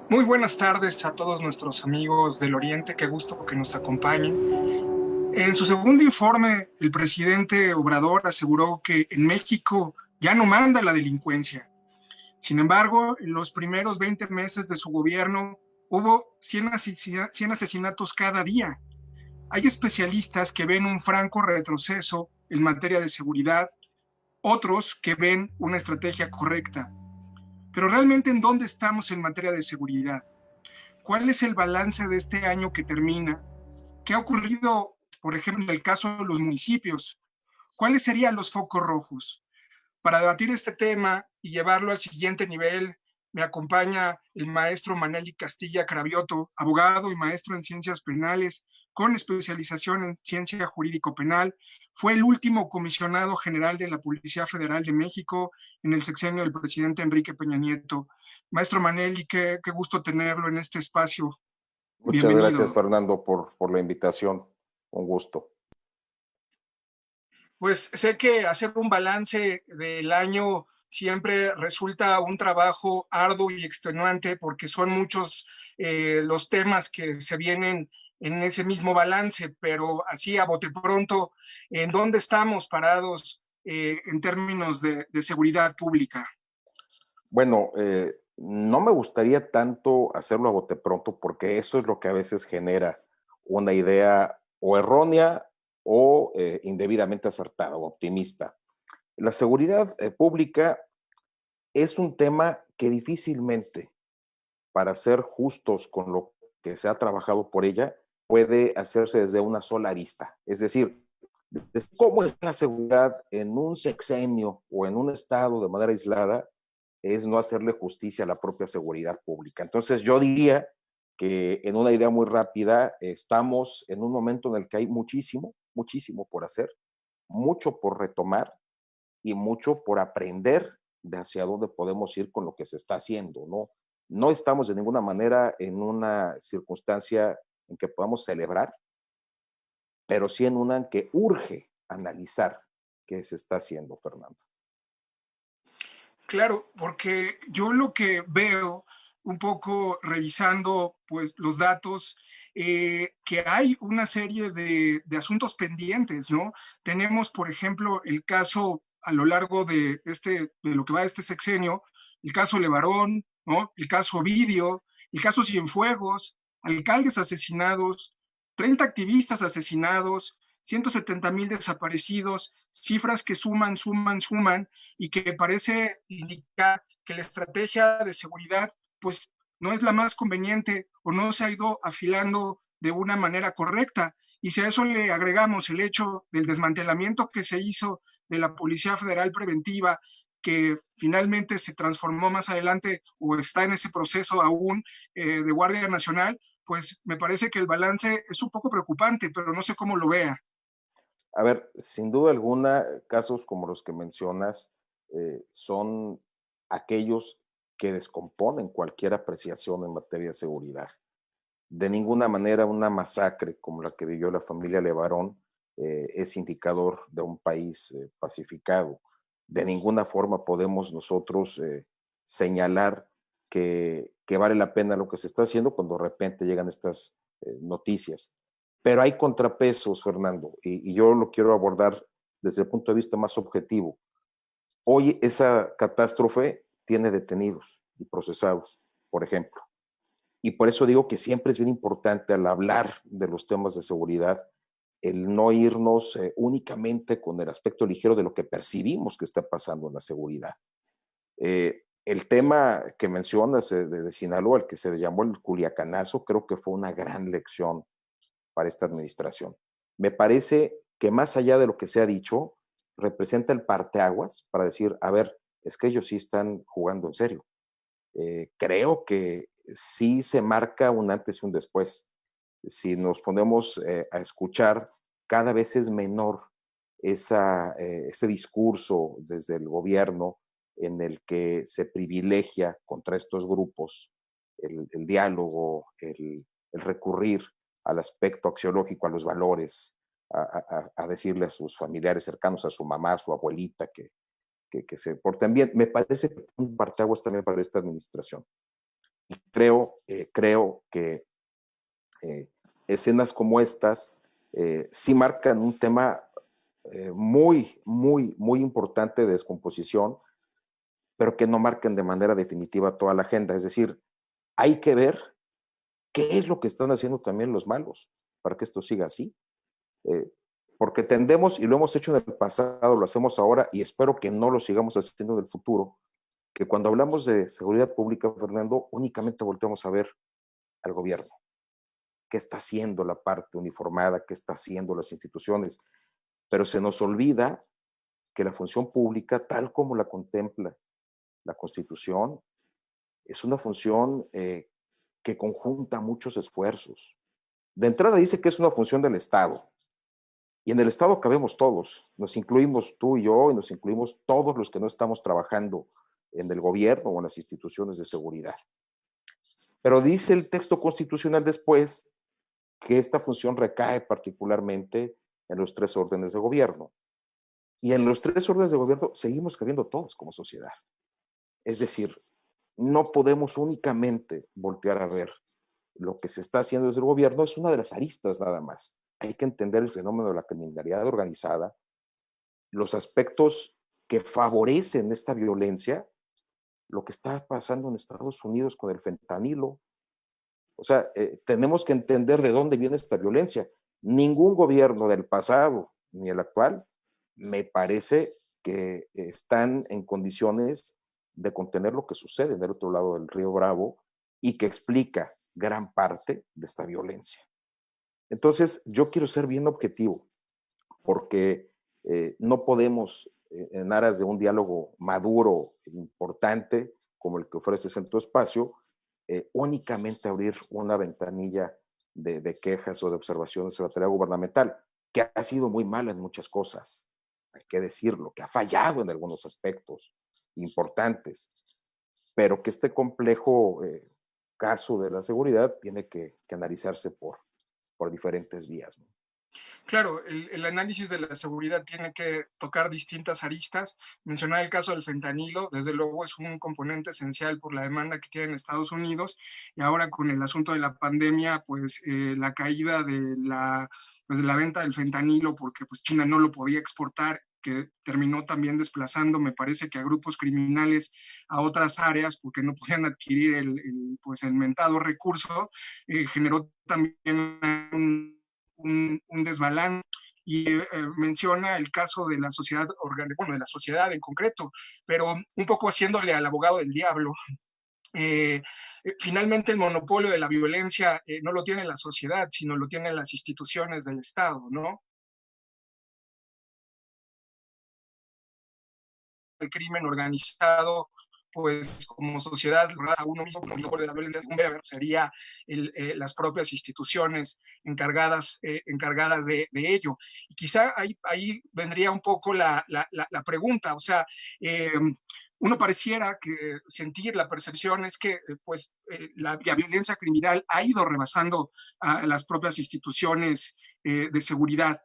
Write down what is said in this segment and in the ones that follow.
Muy buenas tardes a todos nuestros amigos del Oriente, qué gusto que nos acompañen. En su segundo informe, el presidente Obrador aseguró que en México ya no manda la delincuencia. Sin embargo, en los primeros 20 meses de su gobierno hubo 100 asesinatos cada día. Hay especialistas que ven un franco retroceso en materia de seguridad, otros que ven una estrategia correcta. Pero realmente, ¿en dónde estamos en materia de seguridad? ¿Cuál es el balance de este año que termina? ¿Qué ha ocurrido, por ejemplo, en el caso de los municipios? ¿Cuáles serían los focos rojos? Para debatir este tema y llevarlo al siguiente nivel, me acompaña el maestro Maneli Castilla Cravioto, abogado y maestro en ciencias penales, con especialización en ciencia jurídico-penal. Fue el último comisionado general de la Policía Federal de México en el sexenio del presidente Enrique Peña Nieto. Maestro Maneli, qué gusto tenerlo en este espacio. Muchas gracias, Bienvenido. Fernando, por la invitación. Un gusto. Pues sé que hacer un balance del año siempre resulta un trabajo arduo y extenuante porque son muchos los temas que se vienen en ese mismo balance, pero así a bote pronto, ¿en dónde estamos parados en términos de seguridad pública? Bueno, no me gustaría tanto hacerlo a bote pronto porque eso es lo que a veces genera una idea o errónea o indebidamente acertada o optimista. La seguridad pública es un tema que difícilmente, para ser justos con lo que se ha trabajado por ella, puede hacerse desde una sola arista. Es decir, cómo es la seguridad en un sexenio o en un estado de manera aislada, es no hacerle justicia a la propia seguridad pública. Entonces yo diría que en una idea muy rápida, estamos en un momento en el que hay muchísimo, muchísimo por hacer, mucho por retomar y mucho por aprender de hacia dónde podemos ir con lo que se está haciendo, ¿no? No estamos de ninguna manera en una circunstancia en que podamos celebrar, pero sí en una en que urge analizar qué se está haciendo, Fernando. Claro, porque yo lo que veo un poco revisando pues los datos, que hay una serie de asuntos pendientes, ¿no? Tenemos, por ejemplo, el caso a lo largo de lo que va de este sexenio, el caso Levarón, ¿no? El caso Ovidio, el caso Cienfuegos, alcaldes asesinados, 30 activistas asesinados, 170,000 desaparecidos, cifras que suman, y que parece indicar que la estrategia de seguridad pues no es la más conveniente o no se ha ido afilando de una manera correcta. Y si a eso le agregamos el hecho del desmantelamiento que se hizo de la Policía Federal Preventiva, que finalmente se transformó más adelante o está en ese proceso aún de Guardia Nacional, pues me parece que el balance es un poco preocupante, pero no sé cómo lo vea. A ver, sin duda alguna, casos como los que mencionas son aquellos que descomponen cualquier apreciación en materia de seguridad. De ninguna manera una masacre como la que vivió la familia Levarón es indicador de un país pacificado. De ninguna forma podemos nosotros señalar que vale la pena lo que se está haciendo cuando de repente llegan estas noticias. Pero hay contrapesos, Fernando, y yo lo quiero abordar desde el punto de vista más objetivo. Hoy esa catástrofe tiene detenidos y procesados, por ejemplo. Y por eso digo que siempre es bien importante al hablar de los temas de seguridad, el no irnos únicamente con el aspecto ligero de lo que percibimos que está pasando en la seguridad. El tema que mencionas de Sinaloa, el que se le llamó el Culiacanazo, creo que fue una gran lección para esta administración. Me parece que más allá de lo que se ha dicho, representa el parteaguas para decir, a ver, es que ellos sí están jugando en serio. Creo que sí se marca un antes y un después. Si nos ponemos a escuchar, cada vez es menor ese discurso desde el gobierno en el que se privilegia contra estos grupos el diálogo, el recurrir al aspecto axiológico, a los valores, a decirle a sus familiares cercanos, a su mamá, a su abuelita, que se porten bien. Me parece que un parteaguas también para esta administración. Y creo que escenas como estas sí marcan un tema muy importante de descomposición, pero que no marcan de manera definitiva toda la agenda. Es decir, hay que ver qué es lo que están haciendo también los malos para que esto siga así. Eh, porque tendemos, y lo hemos hecho en el pasado, lo hacemos ahora, y espero que no lo sigamos haciendo en el futuro, que cuando hablamos de seguridad pública, Fernando, únicamente volteamos a ver al gobierno. ¿Qué está haciendo la parte uniformada? ¿Qué está haciendo las instituciones? Pero se nos olvida que la función pública, tal como la contempla la Constitución, es una función que conjunta muchos esfuerzos. De entrada dice que es una función del Estado, y en el Estado cabemos todos, nos incluimos tú y yo, y nos incluimos todos los que no estamos trabajando en el gobierno o en las instituciones de seguridad. Pero dice el texto constitucional después que esta función recae particularmente en los tres órdenes de gobierno. Y en los tres órdenes de gobierno seguimos cabiendo todos como sociedad. Es decir, no podemos únicamente voltear a ver lo que se está haciendo desde el gobierno, es una de las aristas nada más. Hay que entender el fenómeno de la criminalidad organizada, los aspectos que favorecen esta violencia, lo que está pasando en Estados Unidos con el fentanilo. O sea, tenemos que entender de dónde viene esta violencia. Ningún gobierno del pasado ni el actual me parece que están en condiciones de contener lo que sucede del otro lado del río Bravo y que explica gran parte de esta violencia. Entonces, yo quiero ser bien objetivo porque no podemos, en aras de un diálogo maduro, e importante, como el que ofreces en tu espacio, únicamente abrir una ventanilla de quejas o de observaciones sobre la tarea gubernamental, que ha sido muy mala en muchas cosas, hay que decirlo, que ha fallado en algunos aspectos importantes, pero que este complejo caso de la seguridad tiene que analizarse por diferentes vías, ¿no? Claro, el análisis de la seguridad tiene que tocar distintas aristas. Mencionar el caso del fentanilo, desde luego es un componente esencial por la demanda que tiene en Estados Unidos, y ahora con el asunto de la pandemia, pues la caída pues, de la venta del fentanilo, porque pues China no lo podía exportar, que terminó también desplazando, me parece que a grupos criminales a otras áreas porque no podían adquirir pues el mentado recurso, generó también un desbalance y menciona el caso de la sociedad orgánica, bueno, de la sociedad en concreto, pero un poco haciéndole al abogado del diablo. Finalmente el monopolio de la violencia no lo tiene la sociedad, sino lo tienen las instituciones del Estado, ¿no? El crimen organizado, pues como sociedad, a uno mismo, el monopolio de la violencia sería las propias instituciones encargadas de ello. Y quizá ahí vendría un poco la pregunta, o sea, uno pareciera que sentir la percepción es que pues la violencia criminal ha ido rebasando a las propias instituciones de seguridad.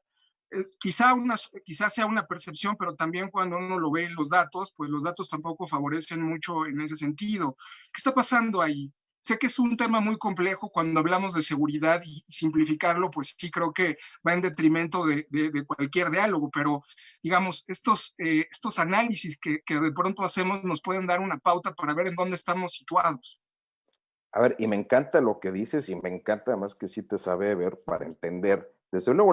Quizá sea una percepción, pero también cuando uno lo ve en los datos, pues los datos tampoco favorecen mucho en ese sentido. ¿Qué está pasando ahí? Sé que es un tema muy complejo cuando hablamos de seguridad y simplificarlo, pues sí creo que va en detrimento de cualquier diálogo, pero digamos, estos análisis que de pronto hacemos nos pueden dar una pauta para ver en dónde estamos situados. A ver, y me encanta lo que dices y me encanta además que sí te sabe ver para entender. Desde luego,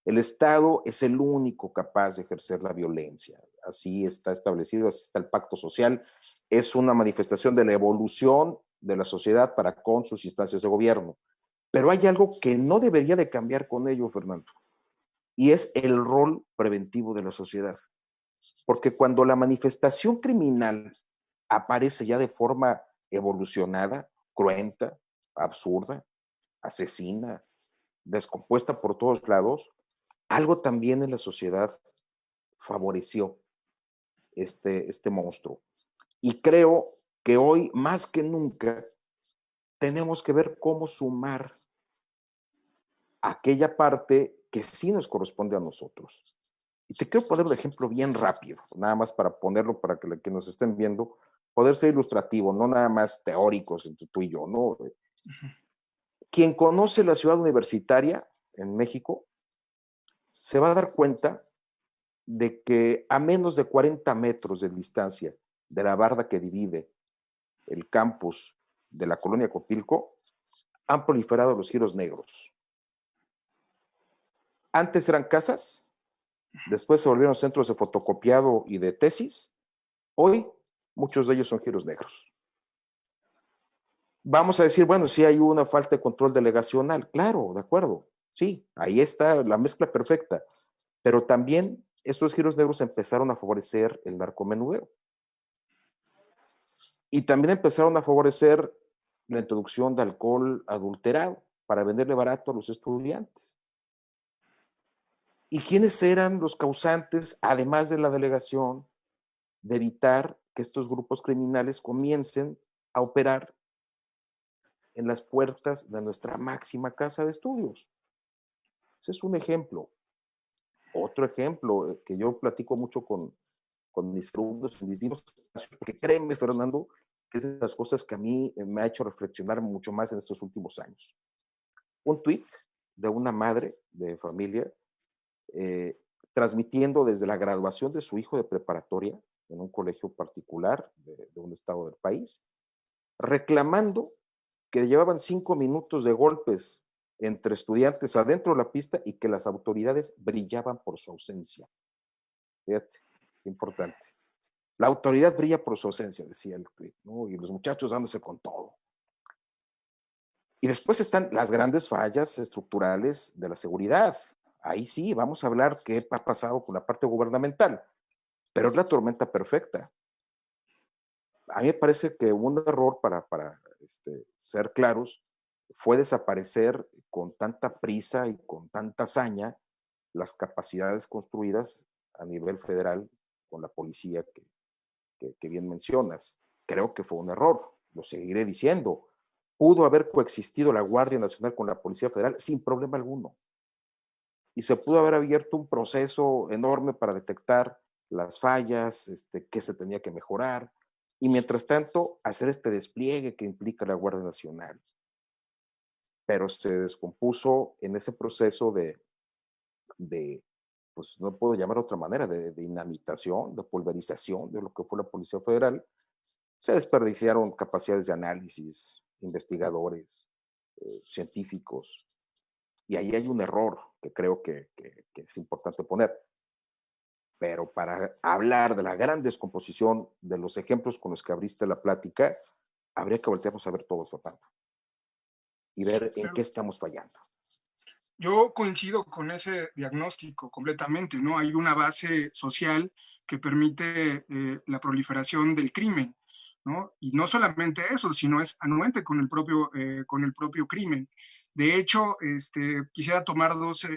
el Estado es el único capaz de ejercer la violencia. Así está establecido, así está el pacto social. Es una manifestación de la evolución de la sociedad para con sus instancias de gobierno. Pero hay algo que no debería de cambiar con ello, Fernando, y es el rol preventivo de la sociedad. Porque cuando la manifestación criminal aparece ya de forma evolucionada, cruenta, absurda, asesina, descompuesta por todos lados, algo también en la sociedad favoreció este monstruo. Y creo que hoy, más que nunca, tenemos que ver cómo sumar aquella parte que sí nos corresponde a nosotros. Y te quiero poner un ejemplo bien rápido, nada más para ponerlo para que nos estén viendo. poder ser ilustrativo, no nada más teóricos entre tú y yo, ¿no? Quien conoce la ciudad universitaria en México se va a dar cuenta de que a menos de 40 metros de distancia de la barda que divide el campus de la colonia Copilco, han proliferado los giros negros. Antes eran casas, después se volvieron centros de fotocopiado y de tesis. Hoy, muchos de ellos son giros negros. Vamos a decir, bueno, sí hay una falta de control delegacional. Claro, de acuerdo. Sí, ahí está la mezcla perfecta. Pero también estos giros negros empezaron a favorecer el narcomenudeo. Y también empezaron a favorecer la introducción de alcohol adulterado para venderle barato a los estudiantes. ¿Y quiénes eran los causantes, además de la delegación, de evitar que estos grupos criminales comiencen a operar en las puertas de nuestra máxima casa de estudios? Ese es un ejemplo. Otro ejemplo que yo platico mucho con mis alumnos en distintos espacios, porque créeme, Fernando, que es de las cosas que a mí me ha hecho reflexionar mucho más en estos últimos años. Un tuit de una madre de familia eh, transmitiendo desde la graduación de su hijo de preparatoria en un colegio particular de un estado del país, reclamando que llevaban 5 minutos de golpes entre estudiantes adentro de la pista y que las autoridades brillaban por su ausencia. Fíjate, qué importante. La autoridad brilla por su ausencia, decía el tweet, ¿no? Y los muchachos dándose con todo. Y después están las grandes fallas estructurales de la seguridad. Ahí sí, vamos a hablar qué ha pasado con la parte gubernamental, pero es la tormenta perfecta. A mí me parece que un error para ser claros fue desaparecer con tanta prisa y con tanta hazaña las capacidades construidas a nivel federal con la policía que bien mencionas. Creo que fue un error, lo seguiré diciendo. Pudo haber coexistido la Guardia Nacional con la Policía Federal sin problema alguno. Y se pudo haber abierto un proceso enorme para detectar las fallas, qué se tenía que mejorar, y mientras tanto hacer este despliegue que implica la Guardia Nacional. Pero se descompuso en ese proceso de pues no puedo llamar de otra manera, de dinamitación, de pulverización de lo que fue la Policía Federal. Se desperdiciaron capacidades de análisis, investigadores, científicos, y ahí hay un error que creo que es importante poner. Pero para hablar de la gran descomposición de los ejemplos con los que abriste la plática, habría que voltearnos a ver todos, Fernando, y ver en qué Claro. estamos fallando. Yo coincido con ese diagnóstico completamente, ¿no? Hay una base social que permite la proliferación del crimen, ¿no? Y no solamente eso, sino es anuente con el propio crimen. De hecho, quisiera tomar dos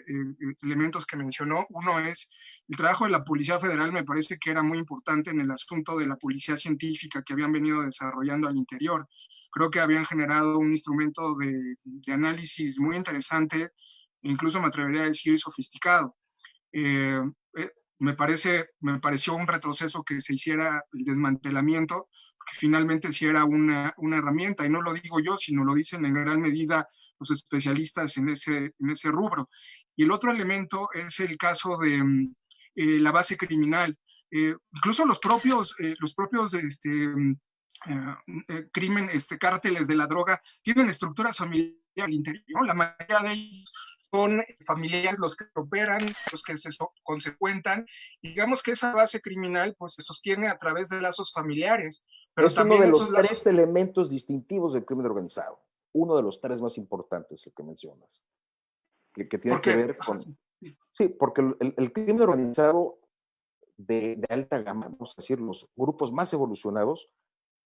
elementos que mencionó. Uno es el trabajo de la Policía Federal, me parece que era muy importante en el asunto de la policía científica que habían venido desarrollando al interior. Creo que habían generado un instrumento de análisis muy interesante, incluso me atrevería a decir sofisticado. Eh, eh, me pareció un retroceso que se hiciera el desmantelamiento, porque finalmente sí era una herramienta, y no lo digo yo, sino lo dicen en gran medida los especialistas en ese rubro. Y el otro elemento es el caso de la base criminal. Incluso los propios crimen, cárteles de la droga, tienen estructuras familiares al interior. La mayoría de ellos son familiares los que operan, los que se consecuentan, y digamos que esa base criminal pues se sostiene a través de lazos familiares, pero Es uno también de esos los tres lazos... elementos distintivos del crimen organizado, uno de los tres más importantes, el que mencionas, que tiene ¿Por que qué? ver con... Sí, porque el crimen organizado de alta gama, vamos a decir, los grupos más evolucionados,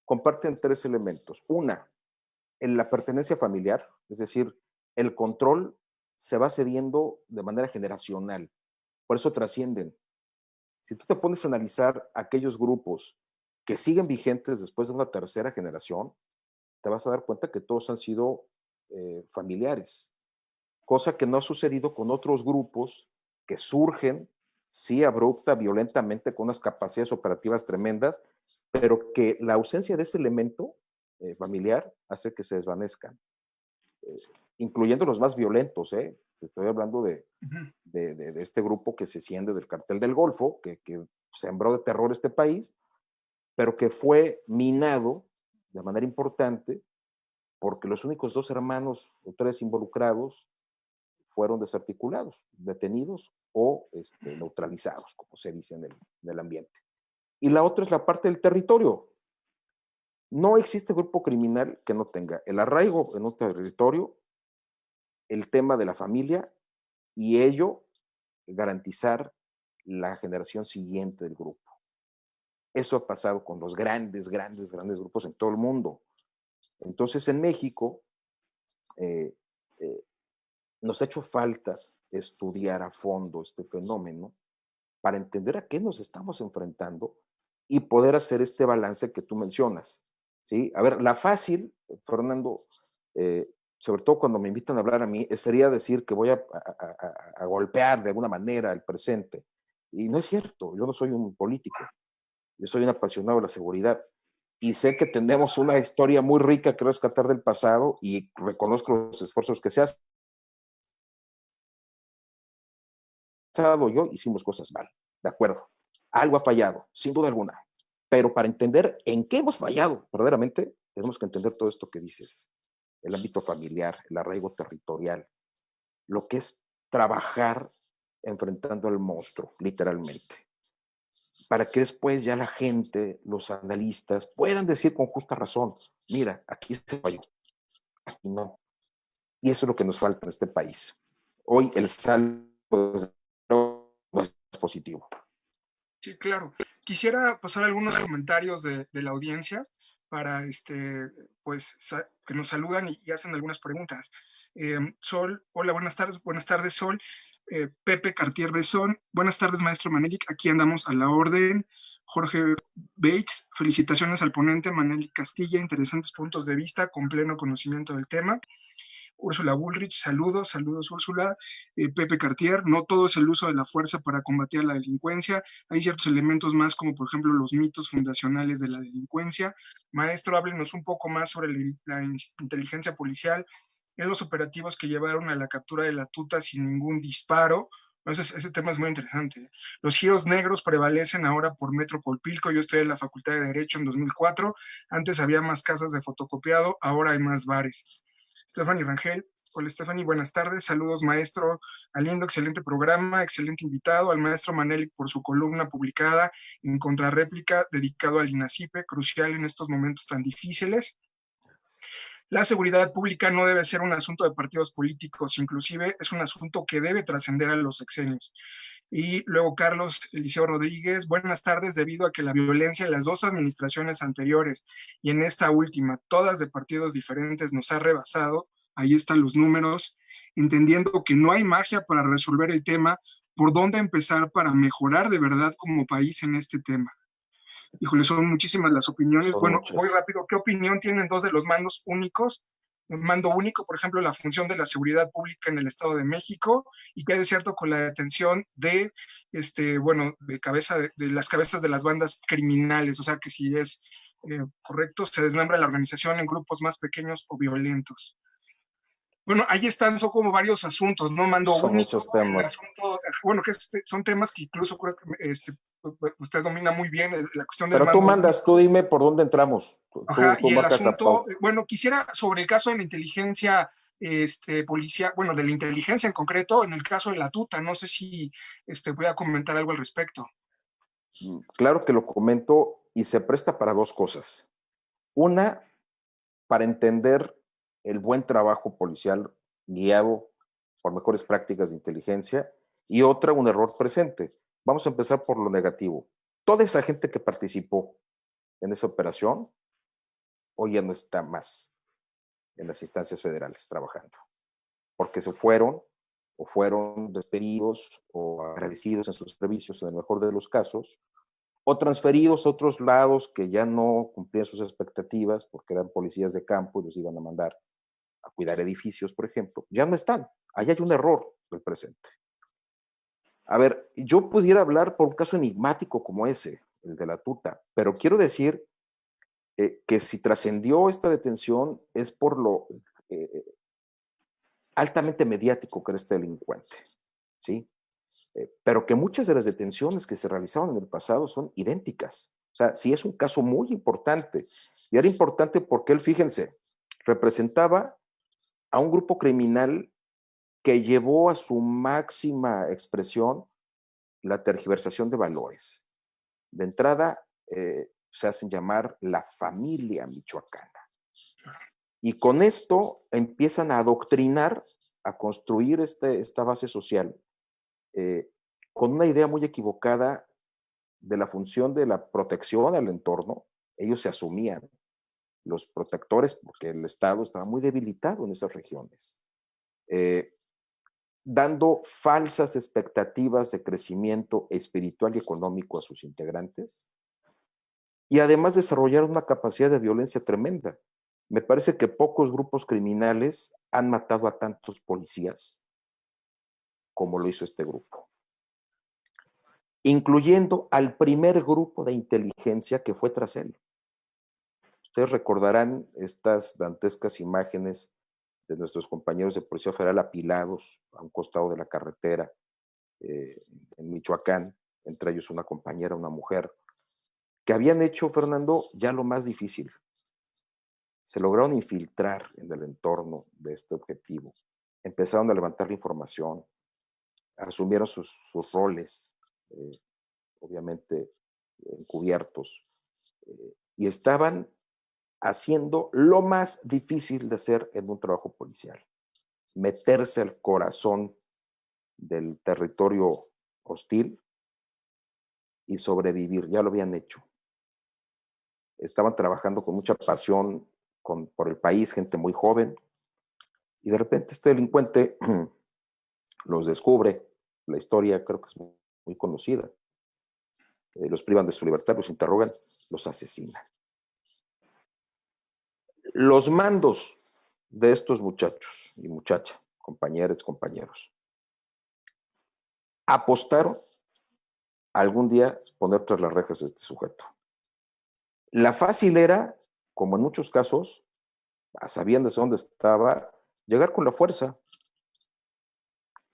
comparten tres elementos. Una, en la pertenencia familiar, es decir, el control se va cediendo de manera generacional, por eso trascienden. Si tú te pones a analizar aquellos grupos que siguen vigentes después de una tercera generación, te vas a dar cuenta que todos han sido familiares, cosa que no ha sucedido con otros grupos que surgen, sí, abrupta, violentamente, con unas capacidades operativas tremendas, pero que la ausencia de ese elemento familiar hace que se desvanezcan, eh, incluyendo los más violentos, ¿eh? Te estoy hablando Ujú. de este grupo que se siente del Cartel del Golfo, que sembró de terror este país, pero que fue minado de manera importante porque los únicos 2 hermanos o 3 involucrados fueron desarticulados, detenidos o neutralizados, como se dice en el ambiente. Y la otra es la parte del territorio. No existe grupo criminal que no tenga el arraigo en un territorio, el tema de la familia y ello garantizar la generación siguiente del grupo. Eso ha pasado con los grandes grupos en todo el mundo. Entonces, en México, eh, eh, nos ha hecho falta estudiar a fondo este fenómeno para entender a qué nos estamos enfrentando y poder hacer este balance que tú mencionas. ¿Sí? A ver, la fácil, Fernando, sobre todo cuando me invitan a hablar a mí, sería decir que voy a golpear de alguna manera el presente. Y no es cierto, yo no soy un político, yo soy un apasionado de la seguridad. Y sé que tenemos una historia muy rica que rescatar del pasado y reconozco los esfuerzos que se hacen. Yo hicimos cosas mal, de acuerdo. Algo ha fallado, sin duda alguna. Pero para entender en qué hemos fallado verdaderamente, tenemos que entender todo esto que dices, el ámbito familiar, el arraigo territorial, lo que es trabajar enfrentando al monstruo, literalmente, para que después ya la gente, los analistas, puedan decir con justa razón, mira, aquí se falló, aquí no. Y eso es lo que nos falta en este país. Hoy el saldo no es positivo. Sí, claro. Quisiera pasar algunos comentarios de la audiencia para pues, que nos saludan y hacen algunas preguntas. Sol, hola, buenas tardes, Sol. Pepe Cartier Besón, buenas tardes, maestro Manelik, aquí andamos a la orden. Jorge Bates, felicitaciones al ponente Manelik Castilla, interesantes puntos de vista con pleno conocimiento del tema. Úrsula Bullrich, saludos Úrsula. Pepe Cartier, no todo es el uso de la fuerza para combatir la delincuencia, hay ciertos elementos más como por ejemplo los mitos fundacionales de la delincuencia. Maestro, háblenos un poco más sobre la inteligencia policial en los operativos que llevaron a la captura de la tuta sin ningún disparo. Ese tema es muy interesante. Los giros negros prevalecen ahora por Metro Colpilco. Yo estoy en la Facultad de Derecho en 2004. Antes había más casas de fotocopiado, ahora hay más bares. Stephanie Rangel, hola Stephanie, buenas tardes, saludos maestro, al lindo, excelente programa, excelente invitado, al maestro Manelik por su columna publicada en Contrarréplica dedicado al INACIPE, crucial en estos momentos tan difíciles. La seguridad pública no debe ser un asunto de partidos políticos, inclusive es un asunto que debe trascender a los sexenios. Y luego Carlos Eliseo Rodríguez, buenas tardes, debido a que la violencia en las 2 administraciones anteriores y en esta última, todas de partidos diferentes, nos ha rebasado, ahí están los números, entendiendo que no hay magia para resolver el tema, ¿por dónde empezar para mejorar de verdad como país en este tema? Híjole, son muchísimas las opiniones. Son Bueno, voy muchas. rápido. ¿Qué opinión tienen 2 de los mandos únicos? Un mando único, por ejemplo, la función de la seguridad pública en el Estado de México, y qué hay de cierto con la detención de, bueno, de las cabezas de las bandas criminales, o sea, que si es correcto, se desmembra la organización en grupos más pequeños o violentos. Bueno, ahí están, son como varios asuntos, ¿no? Mando Son único, muchos el temas. asunto, bueno, que son temas que incluso creo que usted domina muy bien, la cuestión del Pero tú mando mandas, tú único. dime por dónde entramos. Ajá, Tú y el marcas la asunto, pauta. bueno, quisiera sobre el caso de la inteligencia policial, bueno, de la inteligencia en concreto, en el caso de la tuta, no sé si voy a comentar algo al respecto. Claro que lo comento y se presta para 2 cosas. Una, para entender el buen trabajo policial guiado por mejores prácticas de inteligencia, y otra, un error presente. Vamos a empezar por lo negativo. Toda esa gente que participó en esa operación hoy ya no está más en las instancias federales trabajando, porque se fueron o fueron despedidos o agradecidos en sus servicios en el mejor de los casos, o transferidos a otros lados que ya no cumplían sus expectativas porque eran policías de campo y los iban a mandar a cuidar edificios, por ejemplo, ya no están. Ahí hay un error del presente. A ver, yo pudiera hablar por un caso enigmático como ese, el de la tuta. Pero quiero decir que si trascendió esta detención es por lo altamente mediático que era este delincuente, ¿sí? Pero que muchas de las detenciones que se realizaron en el pasado son idénticas. O sea, sí es un caso muy importante. Y era importante porque él, fíjense, representaba a un grupo criminal que llevó a su máxima expresión la tergiversación de valores. De entrada, se hacen llamar la familia michoacana. Y con esto empiezan a adoctrinar, a construir esta base social, eh, con una idea muy equivocada de la función de la protección al entorno. Ellos se asumían los protectores porque el Estado estaba muy debilitado en esas regiones, eh, dando falsas expectativas de crecimiento espiritual y económico a sus integrantes, y además desarrollaron una capacidad de violencia tremenda. Me parece que pocos grupos criminales han matado a tantos policías como lo hizo este grupo, incluyendo al primer grupo de inteligencia que fue tras él. Ustedes recordarán estas dantescas imágenes de nuestros compañeros de Policía Federal apilados a un costado de la carretera en Michoacán, entre ellos una compañera, una mujer, que habían hecho, Fernando, ya lo más difícil. Se lograron infiltrar en el entorno de este objetivo. Empezaron a levantar la información, asumieron sus roles, obviamente encubiertos, y estaban haciendo lo más difícil de hacer en un trabajo policial, meterse al corazón del territorio hostil y sobrevivir. Ya lo habían hecho. Estaban trabajando con mucha pasión por el país, gente muy joven, y de repente este delincuente los descubre. La historia creo que es muy conocida. Los privan de su libertad, los interrogan, los asesinan. Los mandos de estos muchachos y muchachas, compañeros, compañeros, apostaron a algún día poner tras las rejas a este sujeto. La fácil era, como en muchos casos, sabían desde dónde estaba, llegar con la fuerza.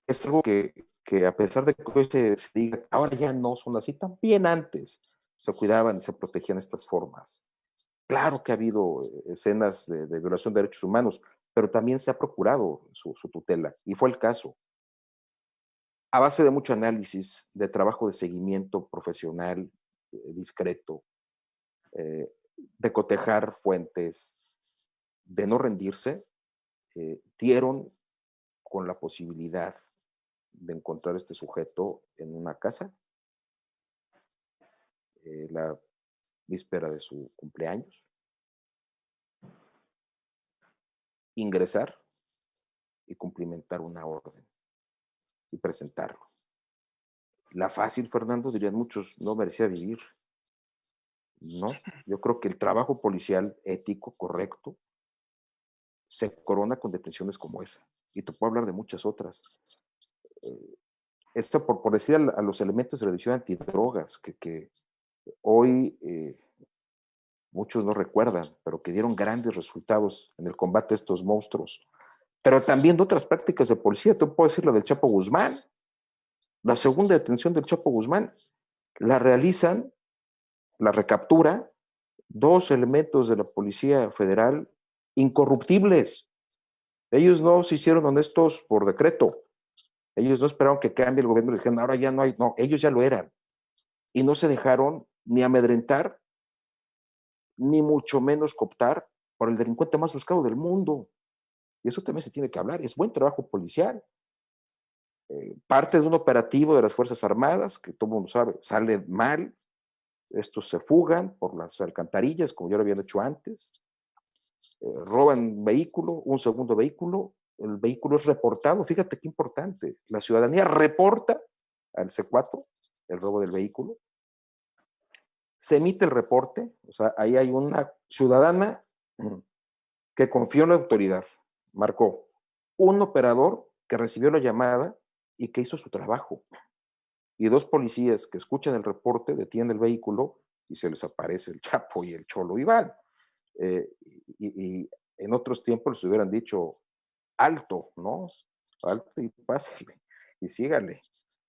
Es algo que a pesar de que hoy se diga, ahora ya no son así, también antes se cuidaban y se protegían estas formas. Claro que ha habido escenas de violación de derechos humanos, pero también se ha procurado su tutela, y fue el caso. A base de mucho análisis, de trabajo de seguimiento profesional, discreto, de cotejar fuentes, de no rendirse, dieron con la posibilidad de encontrar este sujeto en una casa, la víspera de su cumpleaños, ingresar y cumplimentar una orden y presentarlo. La fácil, Fernando, dirían muchos, no merecía vivir. No, yo creo que el trabajo policial ético, correcto, se corona con detenciones como esa. Y te puedo hablar de muchas otras. Esto por decir a los elementos de reducción antidrogas, que hoy muchos no recuerdan, pero que dieron grandes resultados en el combate a estos monstruos. Pero también de otras prácticas de policía, te puedo decir la del Chapo Guzmán. La segunda detención del Chapo Guzmán la realizan, la recaptura, dos elementos de la Policía Federal incorruptibles. Ellos no se hicieron honestos por decreto. Ellos no esperaron que cambie el gobierno y dijeron, ahora ya no hay, no, ellos ya lo eran. Y no se dejaron ni amedrentar, ni mucho menos cooptar por el delincuente más buscado del mundo. Y eso también se tiene que hablar. Es buen trabajo policial. Parte de un operativo de las Fuerzas Armadas, que todo el mundo sabe, sale mal. Estos se fugan por las alcantarillas, como ya lo habían hecho antes. Roban vehículo, un segundo vehículo, el vehículo es reportado, fíjate qué importante, la ciudadanía reporta al C4 el robo del vehículo, se emite el reporte, o sea, ahí hay una ciudadana que confió en la autoridad, marcó un operador que recibió la llamada y que hizo su trabajo. y 2 policías que escuchan el reporte detienen el vehículo y se les aparece el Chapo y el Cholo Iván. Y en otros tiempos les hubieran dicho, alto, ¿no? Alto y pásale, y sígale.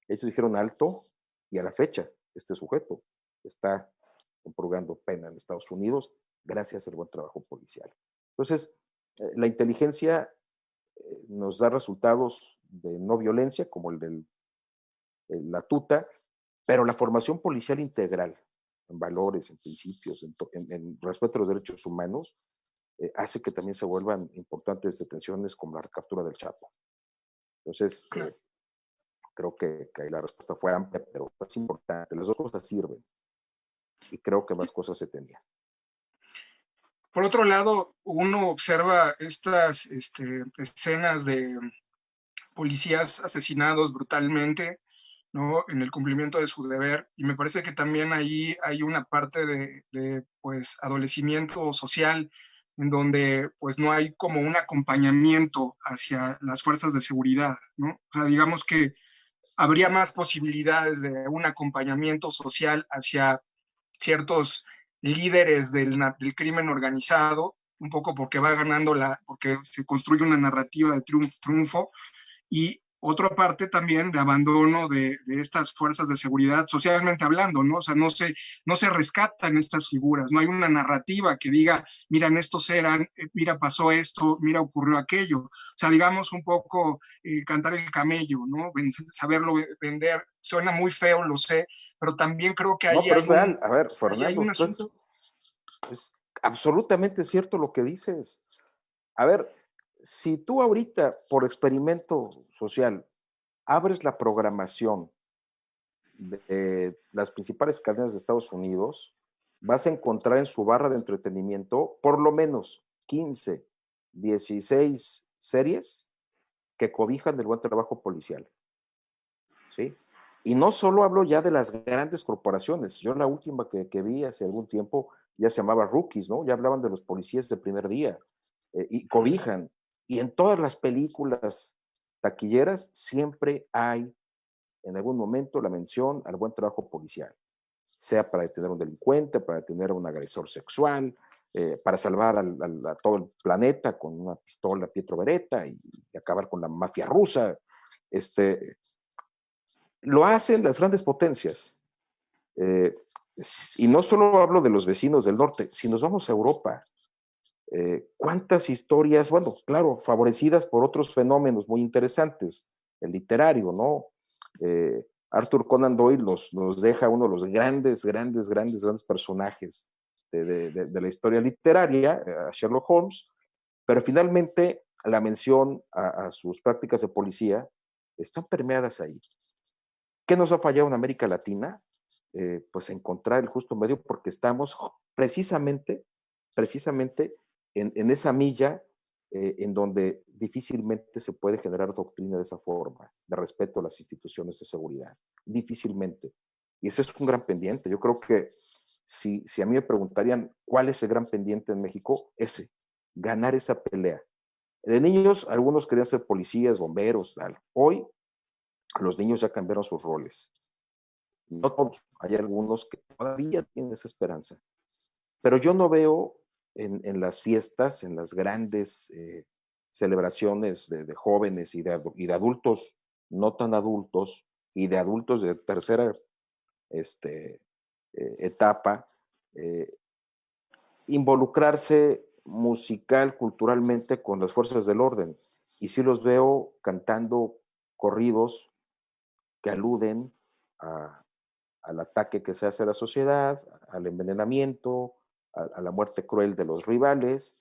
Ellos dijeron alto y a la fecha este sujeto está purgando pena en Estados Unidos gracias al buen trabajo policial. Entonces, la inteligencia nos da resultados de no violencia, como el de la tuta, pero la formación policial integral, en valores, en principios, en respeto a los derechos humanos, hace que también se vuelvan importantes detenciones como la recaptura del Chapo. Entonces, Claro. creo que ahí la respuesta fue amplia, pero es importante. Las dos cosas sirven y creo que más cosas se tenían. Por otro lado, uno observa estas escenas de policías asesinados brutalmente, ¿no? En el cumplimiento de su deber, y me parece que también ahí hay una parte pues, adolecimiento social, en donde pues no hay como un acompañamiento hacia las fuerzas de seguridad, ¿no? O sea, digamos que habría más posibilidades de un acompañamiento social hacia ciertos líderes del crimen organizado, un poco porque va ganando porque se construye una narrativa de triunfo, y otra parte también de abandono de estas fuerzas de seguridad, socialmente hablando, ¿no? O sea, no se rescatan estas figuras, no hay una narrativa que diga, miran, estos eran, mira, pasó esto, mira, ocurrió aquello. O sea, digamos un poco cantar el camello, ¿no? Saberlo vender, suena muy feo, lo sé, pero también creo que No, pero es real. A ver, ahí hay Fernando, un asunto. es absolutamente cierto lo que dices. A ver, si tú ahorita, por experimento social, abres la programación de las principales cadenas de Estados Unidos, vas a encontrar en su barra de entretenimiento por lo menos 15, 16 series que cobijan del buen trabajo policial. ¿Sí? Y no solo hablo ya de las grandes corporaciones. Yo la última que vi hace algún tiempo ya se llamaba Rookies, ¿no? Ya hablaban de los policías de primer día y cobijan. Y en todas las películas taquilleras siempre hay en algún momento la mención al buen trabajo policial, sea para detener a un delincuente, para detener a un agresor sexual, para salvar a todo el planeta con una pistola Pietro Beretta y acabar con la mafia rusa. Este, lo hacen las grandes potencias. Eh, y no solo hablo de los vecinos del norte, si nos vamos a Europa, cuántas historias, bueno, claro, favorecidas por otros fenómenos muy interesantes, el literario, ¿no? Arthur Conan Doyle nos deja uno de los grandes personajes de la historia literaria, Sherlock Holmes, pero finalmente la mención a sus prácticas de policía están permeadas ahí. ¿Qué nos ha fallado en América Latina? Pues encontrar el justo medio porque estamos precisamente en esa milla en donde difícilmente se puede generar doctrina de esa forma, de respeto a las instituciones de seguridad. Difícilmente. Y ese es un gran pendiente. Yo creo que si a mí me preguntarían cuál es el gran pendiente en México, ese, ganar esa pelea. De niños, algunos querían ser policías, bomberos, tal. Hoy los niños ya cambiaron sus roles. No todos, hay algunos que todavía tienen esa esperanza. Pero yo no veo en las fiestas, en las grandes celebraciones de jóvenes y de adultos no tan adultos y de adultos de tercera este, etapa, eh, involucrarse musical, culturalmente con las fuerzas del orden. Y sí los veo cantando corridos que aluden a, al ataque que se hace a la sociedad, al envenenamiento, a la muerte cruel de los rivales,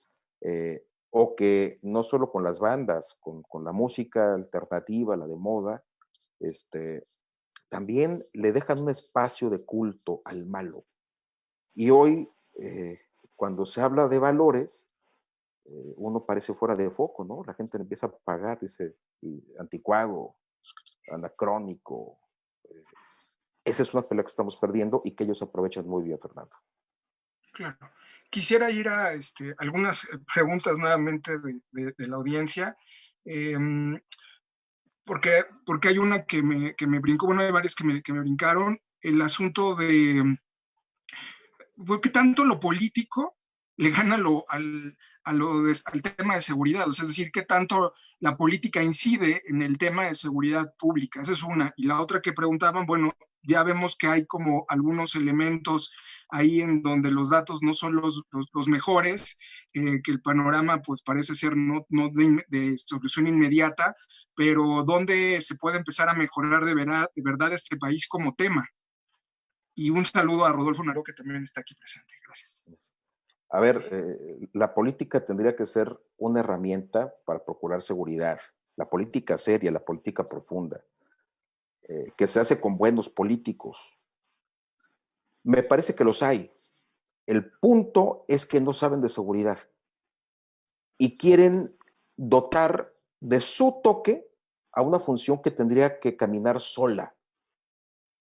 o que no solo con las bandas, con la música alternativa, la de moda, también le dejan un espacio de culto al malo. Y hoy, cuando se habla de valores, uno parece fuera de foco, ¿no? La gente empieza a pagar ese anticuado, anacrónico. eh, Esa es una pelea que estamos perdiendo y que ellos aprovechan muy bien, Fernando. Claro. Quisiera ir a algunas preguntas nuevamente de la audiencia. porque hay una que me brincó, bueno, hay varias que me brincaron, el asunto de qué tanto lo político le gana al tema de seguridad, o sea, es decir, qué tanto la política incide en el tema de seguridad pública, esa es una. Y la otra que preguntaban, bueno, ya vemos que hay como algunos elementos ahí en donde los datos no son los mejores, que el panorama pues parece ser no de solución inmediata, pero donde se puede empezar a mejorar de verdad este país como tema. Y un saludo a Rodolfo Naró, que también está aquí presente. Gracias. A ver, la política tendría que ser una herramienta para procurar seguridad. La política seria, la política profunda, que se hace con buenos políticos. Me parece que los hay. El punto es que no saben de seguridad y quieren dotar de su toque a una función que tendría que caminar sola,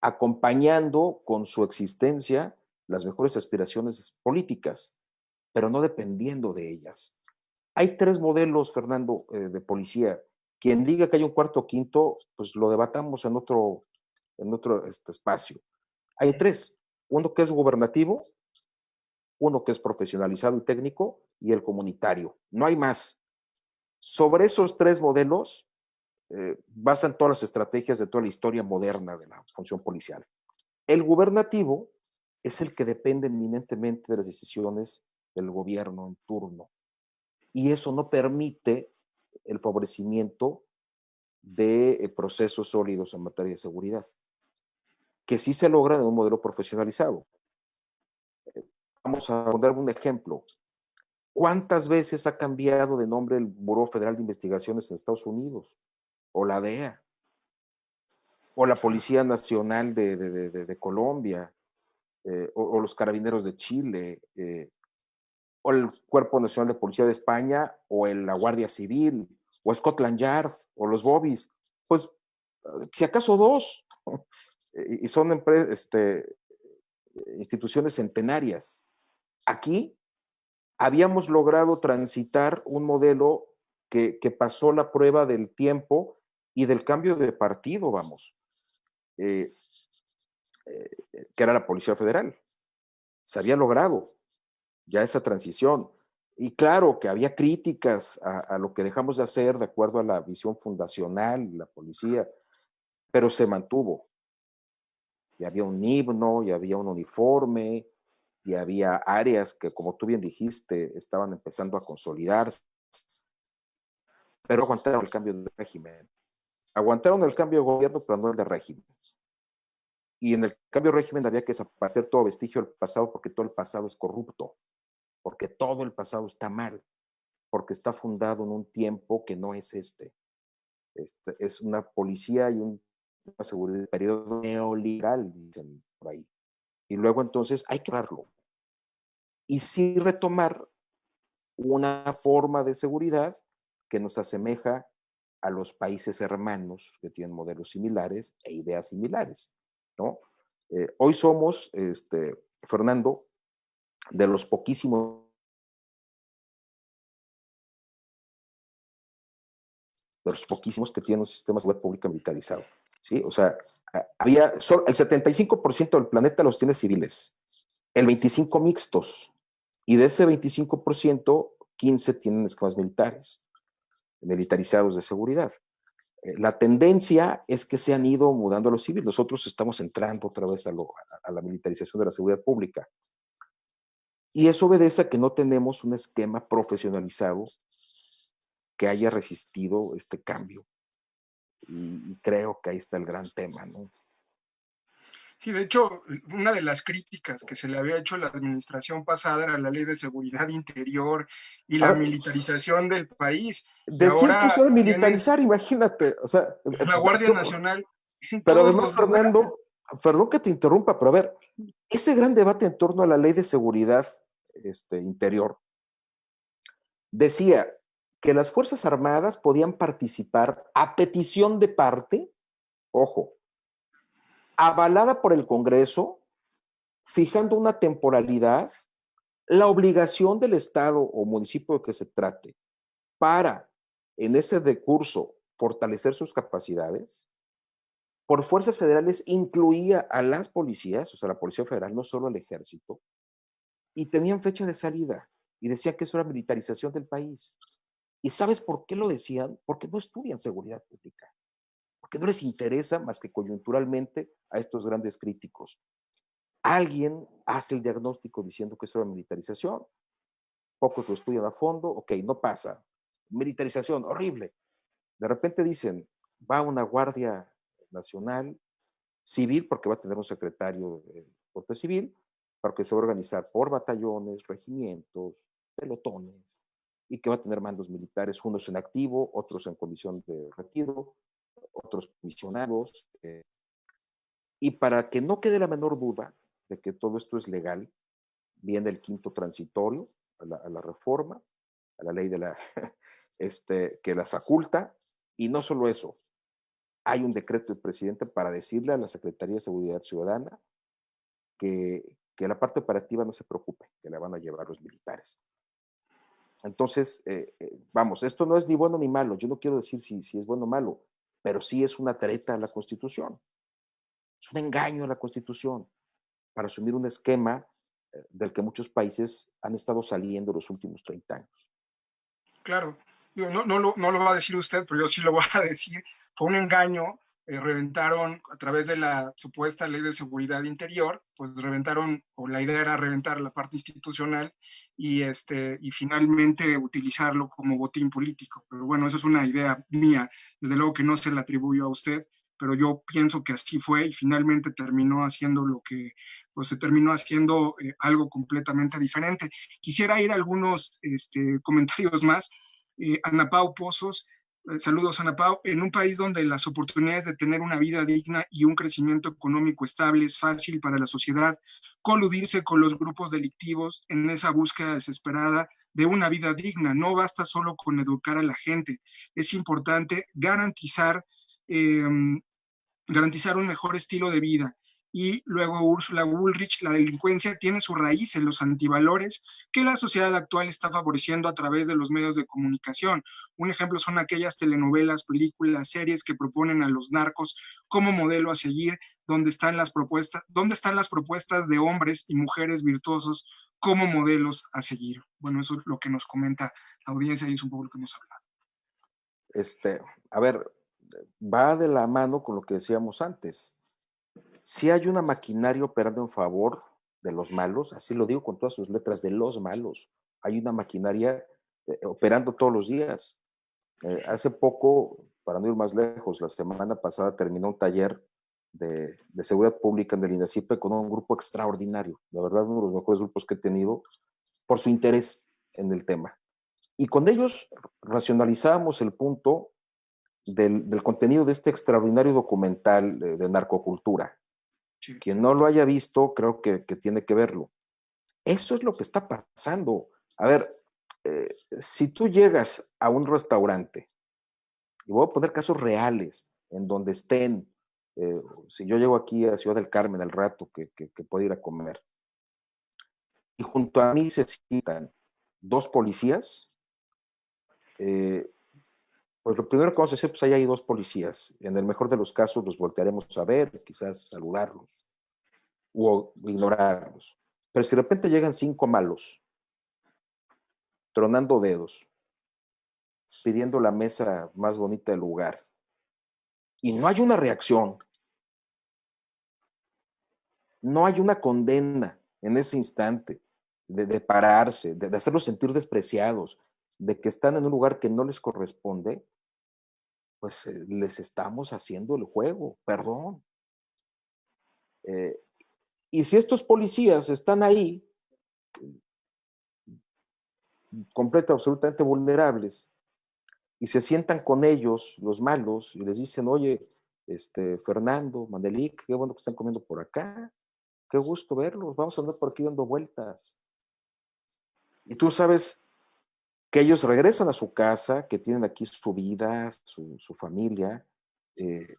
acompañando con su existencia las mejores aspiraciones políticas, pero no dependiendo de ellas. Hay tres modelos, Fernando, de policía. Quien diga que hay un cuarto o quinto, pues lo debatamos en otro espacio. Hay tres. Uno que es gubernativo, uno que es profesionalizado y técnico, y el comunitario. No hay más. Sobre esos tres modelos basan todas las estrategias de toda la historia moderna de la función policial. El gubernativo es el que depende eminentemente de las decisiones del gobierno en turno. Y eso no permite el favorecimiento de procesos sólidos en materia de seguridad, que sí se logra en un modelo profesionalizado. Vamos a poner un ejemplo. ¿Cuántas veces ha cambiado de nombre el Buró Federal de Investigaciones en Estados Unidos? O la DEA, o la Policía Nacional de Colombia, o los Carabineros de Chile, o el Cuerpo Nacional de Policía de España, o la Guardia Civil, o Scotland Yard, o los Bobbies. Pues, si acaso dos, y son instituciones centenarias. Aquí habíamos logrado transitar un modelo que pasó la prueba del tiempo y del cambio de partido, vamos, eh, que era la Policía Federal. Se había logrado ya esa transición. Y claro que había críticas a lo que dejamos de hacer de acuerdo a la visión fundacional de la policía, pero se mantuvo. Y había un himno, y había un uniforme, y había áreas que, como tú bien dijiste, estaban empezando a consolidarse, pero aguantaron el cambio de régimen. Aguantaron el cambio de gobierno, pero no el de régimen. Y en el cambio de régimen había que desaparecer todo vestigio del pasado, porque todo el pasado es corrupto, porque todo el pasado está mal, porque está fundado en un tiempo que no es es una policía y un periodo neoliberal, dicen por ahí. Y luego entonces hay que darlo. Y sí retomar una forma de seguridad que nos asemeja a los países hermanos que tienen modelos similares e ideas similares, ¿no? Hoy somos, Fernando, de los poquísimos que tienen un sistema de seguridad pública militarizado, ¿sí? O sea, el 75% del planeta los tiene civiles, el 25% mixtos, y de ese 25%, 15 tienen esquemas militarizados de seguridad. La tendencia es que se han ido mudando a los civiles. Nosotros estamos entrando otra vez a la militarización de la seguridad pública. Y eso obedece a que no tenemos un esquema profesionalizado que haya resistido este cambio. Y creo que ahí está el gran tema, ¿no? Sí, de hecho, una de las críticas que se le había hecho a la administración pasada era la ley de seguridad interior y A la ver, militarización del país. Y decían que ahora eso era tienes militarizar, imagínate. O sea, la Guardia Nacional en pero todos además, los lugares. Fernando, perdón que te interrumpa, pero a ver, ese gran debate en torno a la ley de seguridad interior decía que las Fuerzas Armadas podían participar a petición de parte, ojo, avalada por el Congreso, fijando una temporalidad, la obligación del Estado o municipio de que se trate para, en ese recurso, fortalecer sus capacidades. Por fuerzas federales incluía a las policías, o sea, la Policía Federal, no solo al ejército, y tenían fecha de salida y decían que eso era militarización del país. ¿Y sabes por qué lo decían? Porque no estudian seguridad pública, porque no les interesa más que coyunturalmente a estos grandes críticos. Alguien hace el diagnóstico diciendo que eso era militarización, pocos lo estudian a fondo, ok, no pasa. Militarización, horrible. De repente dicen, va una Guardia Nacional civil, porque va a tener un secretario de Corte Civil, para que se va a organizar por batallones, regimientos, pelotones, y que va a tener mandos militares, unos en activo, otros en condición de retiro, otros misionados. Y para que no quede la menor duda de que todo esto es legal, viene el quinto transitorio a la reforma, a la ley de la, que las faculta, y no solo eso, hay un decreto del presidente para decirle a la Secretaría de Seguridad Ciudadana que la parte operativa no se preocupe, que la van a llevar los militares. Entonces, vamos, esto no es ni bueno ni malo, yo no quiero decir si es bueno o malo, pero sí es una treta a la Constitución, es un engaño a la Constitución para asumir un esquema del que muchos países han estado saliendo los últimos 30 años. Claro, digo, no lo va a decir usted, pero yo sí lo voy a decir. Fue un engaño, reventaron a través de la supuesta ley de seguridad interior, pues reventaron, o la idea era reventar la parte institucional y finalmente utilizarlo como botín político. Pero bueno, eso es una idea mía, desde luego que no se la atribuyo a usted, pero yo pienso que así fue y finalmente terminó haciendo lo que, pues se terminó haciendo algo completamente diferente. Quisiera ir a algunos comentarios más. Ana Pau Pozos, saludos Ana Pau, en un país donde las oportunidades de tener una vida digna y un crecimiento económico estable es fácil para la sociedad, coludirse con los grupos delictivos en esa búsqueda desesperada de una vida digna. No basta solo con educar a la gente, es importante eh, garantizar un mejor estilo de vida. Y luego Úrsula Woolrich, la delincuencia tiene su raíz en los antivalores que la sociedad actual está favoreciendo a través de los medios de comunicación. Un ejemplo son aquellas telenovelas, películas, series que proponen a los narcos como modelo a seguir, donde están las propuestas de hombres y mujeres virtuosos como modelos a seguir. Bueno, eso es lo que nos comenta la audiencia y es un poco lo que hemos hablado. A ver, va de la mano con lo que decíamos antes. Si hay una maquinaria operando en favor de los malos, así lo digo con todas sus letras, de los malos. Hay una maquinaria operando todos los días. Hace poco, para no ir más lejos, la semana pasada terminó un taller de seguridad pública en el INACIPE con un grupo extraordinario, la verdad, uno de los mejores grupos que he tenido por su interés en el tema. Y con ellos racionalizábamos el punto del contenido de este extraordinario documental de narcocultura. Sí. Quien no lo haya visto, creo que tiene que verlo. Eso es lo que está pasando. A ver, si tú llegas a un restaurante, y voy a poner casos reales, en donde estén, si yo llego aquí a Ciudad del Carmen al rato que puedo ir a comer, y junto a mí se citan dos policías, eh, pues lo primero que vamos a hacer, pues ahí hay dos policías. En el mejor de los casos los voltearemos a ver, quizás saludarlos o ignorarlos. Pero si de repente llegan cinco malos, tronando dedos, pidiendo la mesa más bonita del lugar, y no hay una reacción, no hay una condena en ese instante de pararse, de hacerlos sentir despreciados, de que están en un lugar que no les corresponde, pues les estamos haciendo el juego, perdón. Eh, y si estos policías están ahí, absolutamente vulnerables, y se sientan con ellos, los malos, y les dicen, oye, Fernando, Manelik, qué bueno que están comiendo por acá, qué gusto verlos, vamos a andar por aquí dando vueltas. Y tú sabes que ellos regresan a su casa, que tienen aquí su vida, su familia. Eh,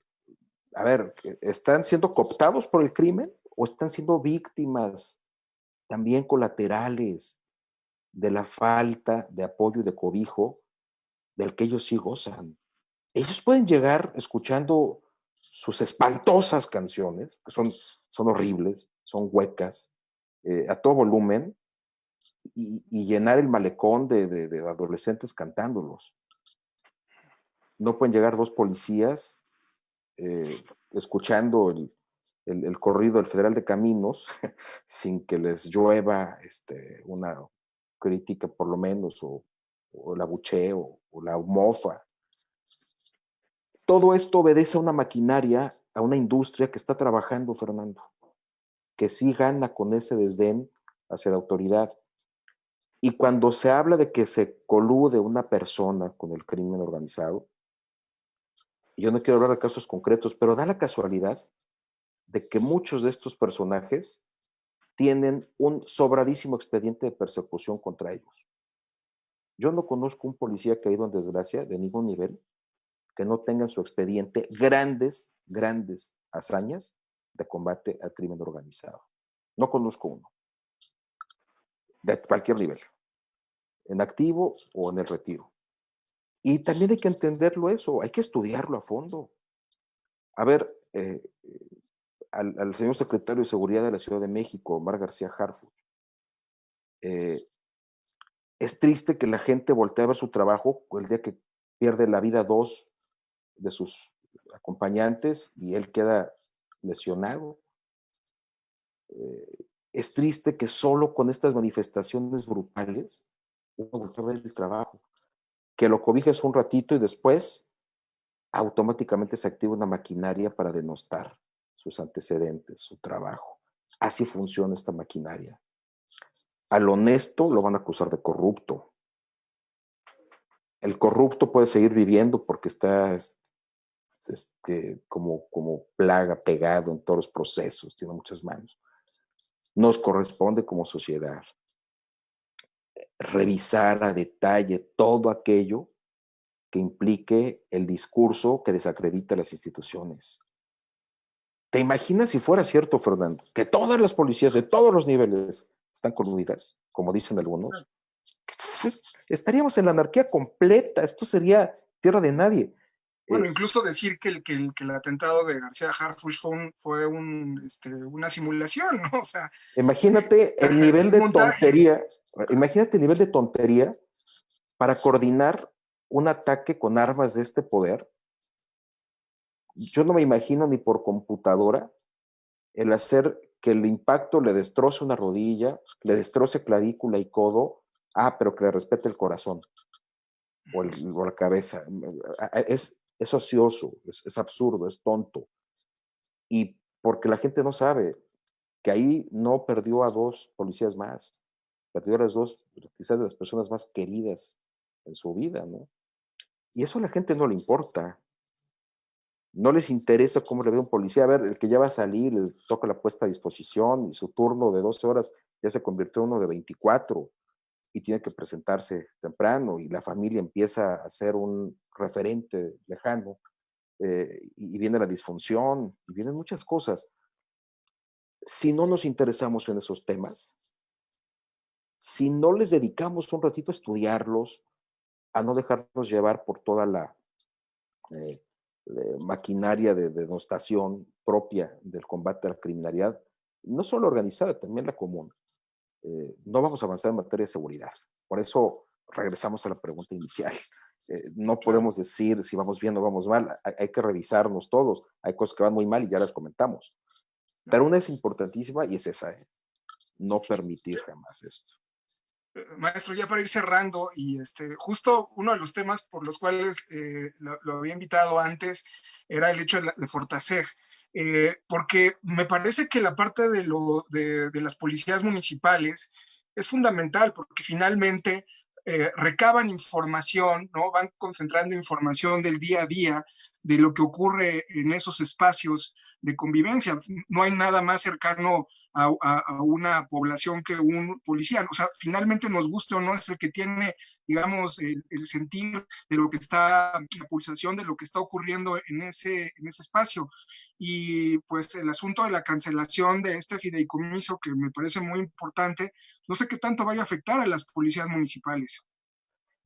a ver, ¿están siendo cooptados por el crimen o están siendo víctimas también colaterales de la falta de apoyo y de cobijo del que ellos sí gozan? ellos pueden llegar escuchando sus espantosas canciones, que son horribles, son huecas, a todo volumen, y llenar el malecón de adolescentes cantándolos. No pueden llegar dos policías escuchando el corrido del Federal de Caminos sin que les llueva una crítica por lo menos, o el abucheo, o la mofa. Todo esto obedece a una maquinaria, a una industria que está trabajando, Fernando, que sí gana con ese desdén hacia la autoridad. Y cuando se habla de que se colude una persona con el crimen organizado, y yo no quiero hablar de casos concretos, pero da la casualidad de que muchos de estos personajes tienen un sobradísimo expediente de persecución contra ellos. Yo no conozco un policía caído en desgracia de ningún nivel que no tenga en su expediente grandes hazañas de combate al crimen organizado. No conozco uno, de cualquier nivel, en activo o en el retiro. Y también hay que entenderlo eso, hay que estudiarlo a fondo. A ver, al señor secretario de Seguridad de la Ciudad de México, Omar García Harfuch, es triste que la gente voltee a ver su trabajo el día que pierde la vida dos de sus acompañantes y él queda lesionado. Es triste que solo con estas manifestaciones brutales uno voltee a ver el trabajo, que lo cobijes un ratito y después automáticamente se activa una maquinaria para denostar sus antecedentes, su trabajo. Así funciona esta maquinaria. Al honesto lo van a acusar de corrupto. El corrupto puede seguir viviendo porque está como plaga pegado en todos los procesos, tiene muchas manos. Nos corresponde como sociedad revisar a detalle todo aquello que implique el discurso que desacredita las instituciones. ¿Te imaginas si fuera cierto, Fernando, que todas las policías de todos los niveles están coludidas, como dicen algunos? Estaríamos en la anarquía completa, esto sería tierra de nadie. Bueno, incluso decir que el atentado de García Harfuch una simulación, ¿no? O sea, Imagínate el nivel un de montaje. tontería, imagínate el nivel de tontería para coordinar un ataque con armas de este poder. Yo no me imagino ni por computadora el hacer que el impacto le destroce una rodilla, le destroce clavícula y codo, pero que le respete el corazón o la cabeza. Es ocioso, es absurdo, es tonto. Y porque la gente no sabe que ahí no perdió a dos policías más, perdió a las dos, quizás de las personas más queridas en su vida, ¿no? Y eso a la gente no le importa. No les interesa cómo le ve un policía. A ver, el que ya va a salir, le toca la puesta a disposición y su turno de 12 horas ya se convirtió en uno de 24 y tiene que presentarse temprano y la familia empieza a ser un referente lejano y viene la disfunción y vienen muchas cosas. Si no nos interesamos en esos temas, si no les dedicamos un ratito a estudiarlos, a no dejarnos llevar por toda la eh, maquinaria de denostación propia del combate a la criminalidad, no solo organizada, también la común, no vamos a avanzar en materia de seguridad. Por eso regresamos a la pregunta inicial. No Claro. podemos decir si vamos bien o vamos mal, hay que revisarnos todos. Hay cosas que van muy mal y ya las comentamos. Pero una es importantísima y es esa, no permitir jamás esto. Maestro, ya para ir cerrando, y justo uno de los temas por los cuales lo había invitado antes era el hecho de Fortaseg, porque me parece que la parte de las policías municipales es fundamental, porque finalmente recaban información, ¿no? Van concentrando información del día a día, de lo que ocurre en esos espacios de convivencia. No hay nada más cercano a una población que un policía. O sea, finalmente nos guste o no, es el que tiene, digamos, el sentir de lo que está, la pulsación de lo que está ocurriendo en ese espacio. Y pues el asunto de la cancelación de este fideicomiso, que me parece muy importante, no sé qué tanto vaya a afectar a las policías municipales.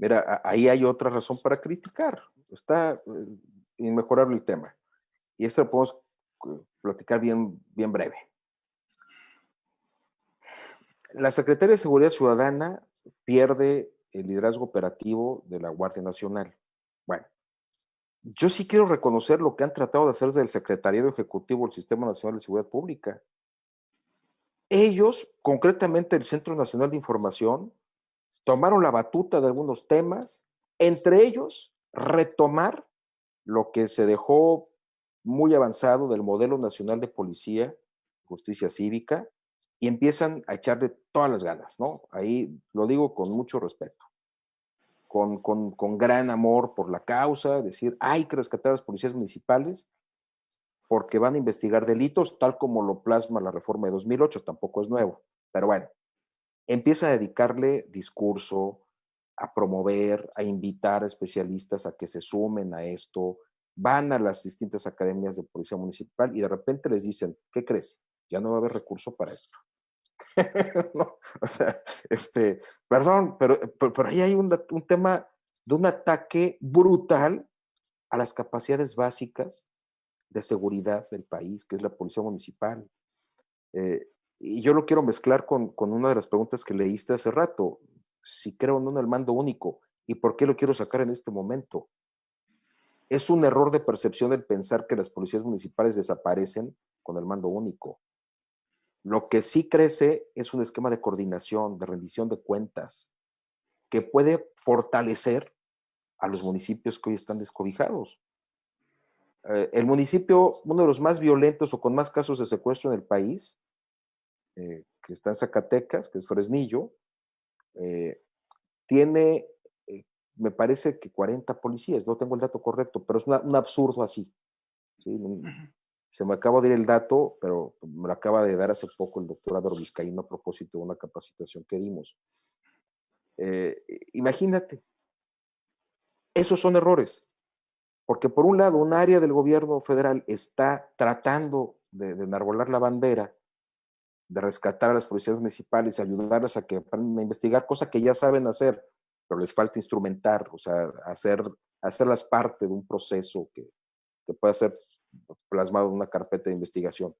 Mira, ahí hay otra razón para criticar. Está inmejorable el tema. Y esto lo podemos platicar bien breve. La Secretaría de Seguridad Ciudadana pierde el liderazgo operativo de la Guardia Nacional. Bueno, yo sí quiero reconocer lo que han tratado de hacer desde el Secretariado Ejecutivo del Sistema Nacional de Seguridad Pública. Ellos, concretamente el Centro Nacional de Información, tomaron la batuta de algunos temas, entre ellos retomar lo que se dejó muy avanzado del modelo nacional de policía, justicia cívica, y empiezan a echarle todas las ganas, ¿no? Ahí lo digo con mucho respeto, con gran amor por la causa, decir, hay que rescatar a las policías municipales porque van a investigar delitos, tal como lo plasma la reforma de 2008, tampoco es nuevo, pero bueno, empieza a dedicarle discurso, a promover, a invitar a especialistas a que se sumen a esto, van a las distintas academias de policía municipal y de repente les dicen, ¿qué crees? Ya no va a haber recurso para esto. No, o sea, perdón, pero ahí hay un tema de un ataque brutal a las capacidades básicas de seguridad del país, que es la policía municipal. Eh, y yo lo quiero mezclar con una de las preguntas que leíste hace rato, si creo o no en el mando único y por qué lo quiero sacar en este momento. Es un error de percepción el pensar que las policías municipales desaparecen con el mando único. Lo que sí crece es un esquema de coordinación, de rendición de cuentas, que puede fortalecer a los municipios que hoy están descobijados. El municipio, uno de los más violentos o con más casos de secuestro en el país, que está en Zacatecas, que es Fresnillo, tiene, eh, me parece que 40 policías, no tengo el dato correcto, pero es un absurdo así. ¿Sí? Se me acaba de ir el dato, pero me lo acaba de dar hace poco el doctor Álvaro Vizcaíno a propósito de una capacitación que dimos. Imagínate, esos son errores, porque por un lado, un área del gobierno federal está tratando de enarbolar la bandera, de rescatar a las policías municipales, ayudarlas a que aprendan a investigar, cosa que ya saben hacer, pero les falta instrumentar, o sea, hacerlas parte de un proceso que pueda ser plasmado en una carpeta de investigación.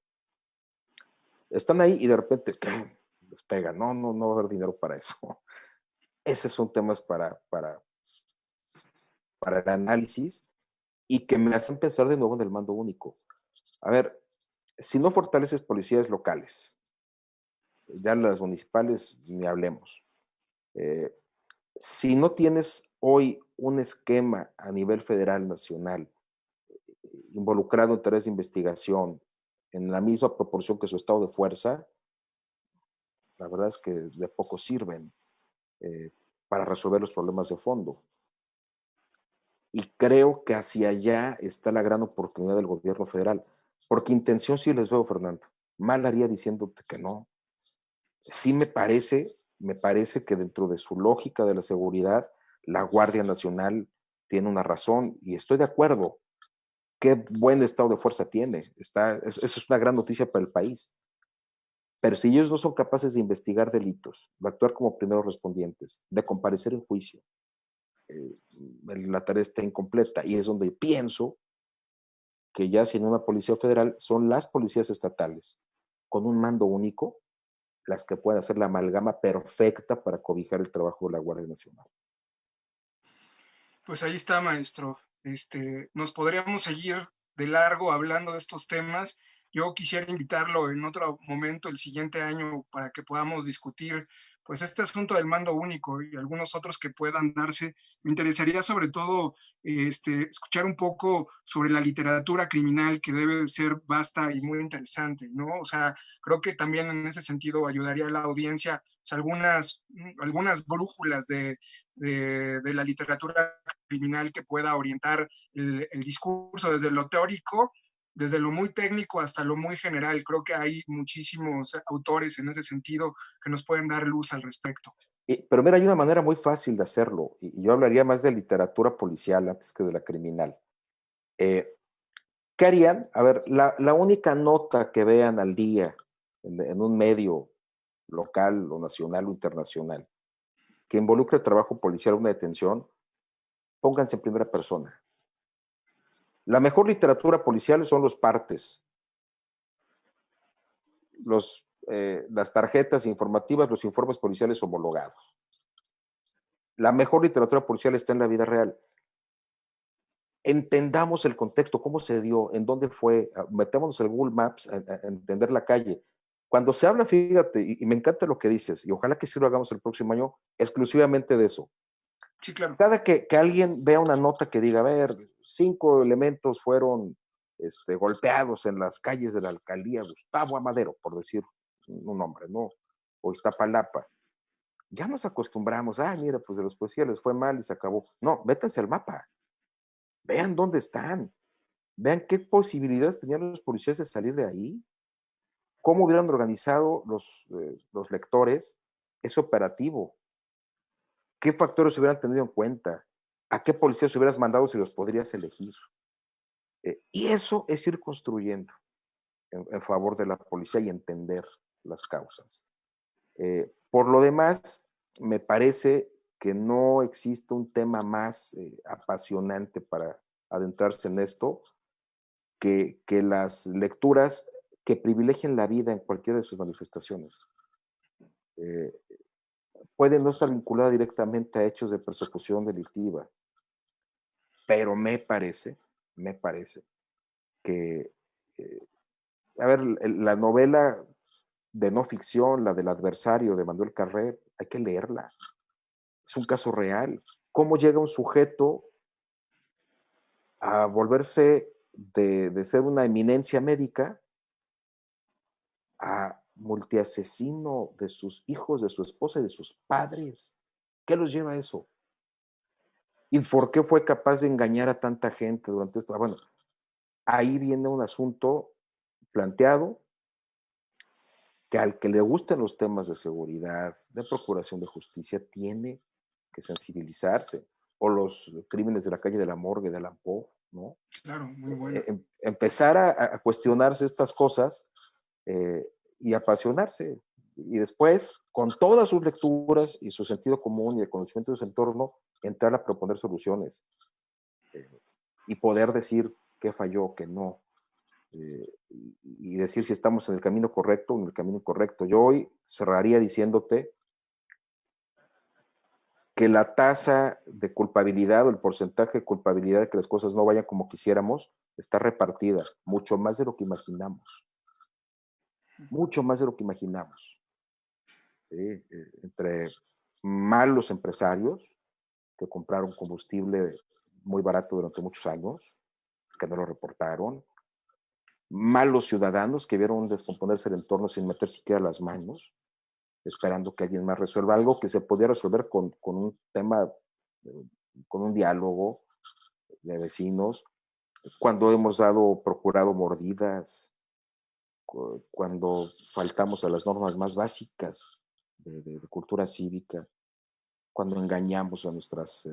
Están ahí y de repente les pega, no va a haber dinero para eso. Esos son temas para el análisis y que me hacen pensar de nuevo en el mando único. A ver, si no fortaleces policías locales, ya las municipales ni hablemos. Si no tienes hoy un esquema a nivel federal, nacional, involucrado en tareas de investigación en la misma proporción que su estado de fuerza, la verdad es que de poco sirven para resolver los problemas de fondo. Y creo que hacia allá está la gran oportunidad del gobierno federal, porque intención sí les veo, Fernando. Mal haría diciéndote que no. Sí me parece que dentro de su lógica de la seguridad, la Guardia Nacional tiene una razón y estoy de acuerdo. Qué buen estado de fuerza tiene. Eso es una gran noticia para el país. Pero si ellos no son capaces de investigar delitos, de actuar como primeros respondientes, de comparecer en juicio, eh, la tarea está incompleta. Y es donde pienso que ya sin una policía federal son las policías estatales, con un mando único, las que pueden hacer la amalgama perfecta para cobijar el trabajo de la Guardia Nacional. Pues ahí está, maestro. Nos podríamos seguir de largo hablando de estos temas. Yo quisiera invitarlo en otro momento, el siguiente año, para que podamos discutir pues este asunto del mando único y algunos otros que puedan darse. Me interesaría sobre todo escuchar un poco sobre la literatura criminal, que debe ser vasta y muy interesante, ¿no? O sea, creo que también en ese sentido ayudaría a la audiencia pues, algunas brújulas de la literatura criminal que pueda orientar el discurso desde lo teórico, desde lo muy técnico hasta lo muy general. Creo que hay muchísimos autores en ese sentido que nos pueden dar luz al respecto. Pero mira, hay una manera muy fácil de hacerlo, y yo hablaría más de literatura policial antes que de la criminal. ¿Qué harían? A ver, la única nota que vean al día en un medio local o nacional o internacional, que involucre el trabajo policial, una detención, pónganse en primera persona. La mejor literatura policial son los partes, las tarjetas informativas, los informes policiales homologados. La mejor literatura policial está en la vida real. Entendamos el contexto, cómo se dio, en dónde fue, metémonos en Google Maps a entender la calle. Cuando se habla, fíjate, y me encanta lo que dices, y ojalá que sí lo hagamos el próximo año, exclusivamente de eso. Sí, claro. Cada que alguien vea una nota que diga, a ver, 5 elementos fueron golpeados en las calles de la alcaldía Gustavo Amadero, por decir un nombre, ¿no? O Iztapalapa. Ya nos acostumbramos, mira, pues de los policías les fue mal y se acabó. No, métanse al mapa. Vean dónde están. Vean qué posibilidades tenían los policías de salir de ahí. Cómo hubieran organizado los lectores ese operativo. ¿Qué factores hubieran tenido en cuenta? ¿A qué policías hubieras mandado si los podrías elegir? Y eso es ir construyendo en favor de la policía y entender las causas. Por lo demás, me parece que no existe un tema más apasionante para adentrarse en esto que las lecturas que privilegien la vida en cualquiera de sus manifestaciones. Puede no estar vinculada directamente a hechos de persecución delictiva, pero me parece que, a ver, la novela de no ficción, la del adversario de Manuel Carrer, hay que leerla. Es un caso real. ¿Cómo llega un sujeto a volverse de ser una eminencia médica a multiasesino de sus hijos, de su esposa y de sus padres? ¿Qué los lleva a eso? ¿Y por qué fue capaz de engañar a tanta gente durante esto? Bueno, ahí viene un asunto planteado que al que le gusten los temas de seguridad, de procuración de justicia, tiene que sensibilizarse. O los crímenes de la calle de la Morgue, de Allan Poe, ¿no? Claro, muy bueno. Empezar a cuestionarse estas cosas y apasionarse. Y después, con todas sus lecturas y su sentido común y el conocimiento de su entorno, entrar a proponer soluciones y poder decir qué falló, qué no. Y decir si estamos en el camino correcto o en el camino incorrecto. Yo hoy cerraría diciéndote que la tasa de culpabilidad o el porcentaje de culpabilidad de que las cosas no vayan como quisiéramos está repartida, mucho más de lo que imaginamos. Mucho más de lo que imaginamos. ¿Sí? Entre malos empresarios que compraron combustible muy barato durante muchos años, que no lo reportaron, malos ciudadanos que vieron descomponerse el entorno sin meter siquiera las manos, esperando que alguien más resuelva algo que se podía resolver con un tema, con un diálogo de vecinos, cuando hemos procurado mordidas, cuando faltamos a las normas más básicas de cultura cívica, cuando engañamos a nuestras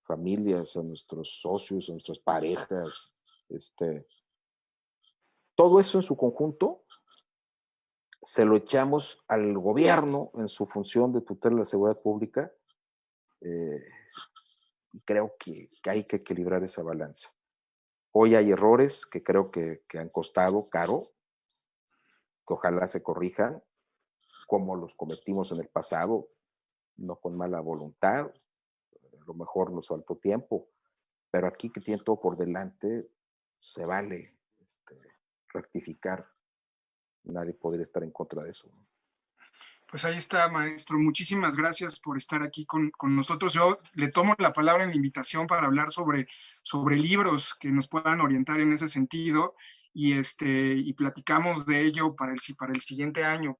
familias, a nuestros socios, a nuestras parejas, todo eso en su conjunto se lo echamos al gobierno en su función de tutela de la seguridad pública y creo que hay que equilibrar esa balanza. Hoy hay errores que creo que han costado caro, que ojalá se corrijan, como los cometimos en el pasado, no con mala voluntad, a lo mejor nos faltó tiempo, pero aquí que tiene todo por delante, se vale rectificar. Nadie podría estar en contra de eso, ¿no? Pues ahí está, maestro. Muchísimas gracias por estar aquí con nosotros. Yo le tomo la palabra en la invitación para hablar sobre libros que nos puedan orientar en ese sentido y platicamos de ello para el siguiente año.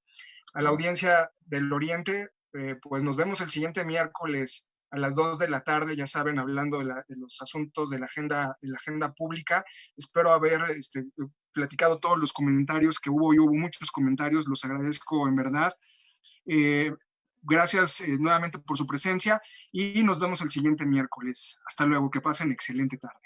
A la audiencia del Oriente, pues nos vemos el siguiente miércoles a las 2 de la tarde, ya saben, hablando de los asuntos de la agenda pública. Espero haber platicado todos los comentarios que hubo, y hubo muchos comentarios, los agradezco en verdad. Gracias nuevamente por su presencia y nos vemos el siguiente miércoles. Hasta luego, que pasen excelente tarde.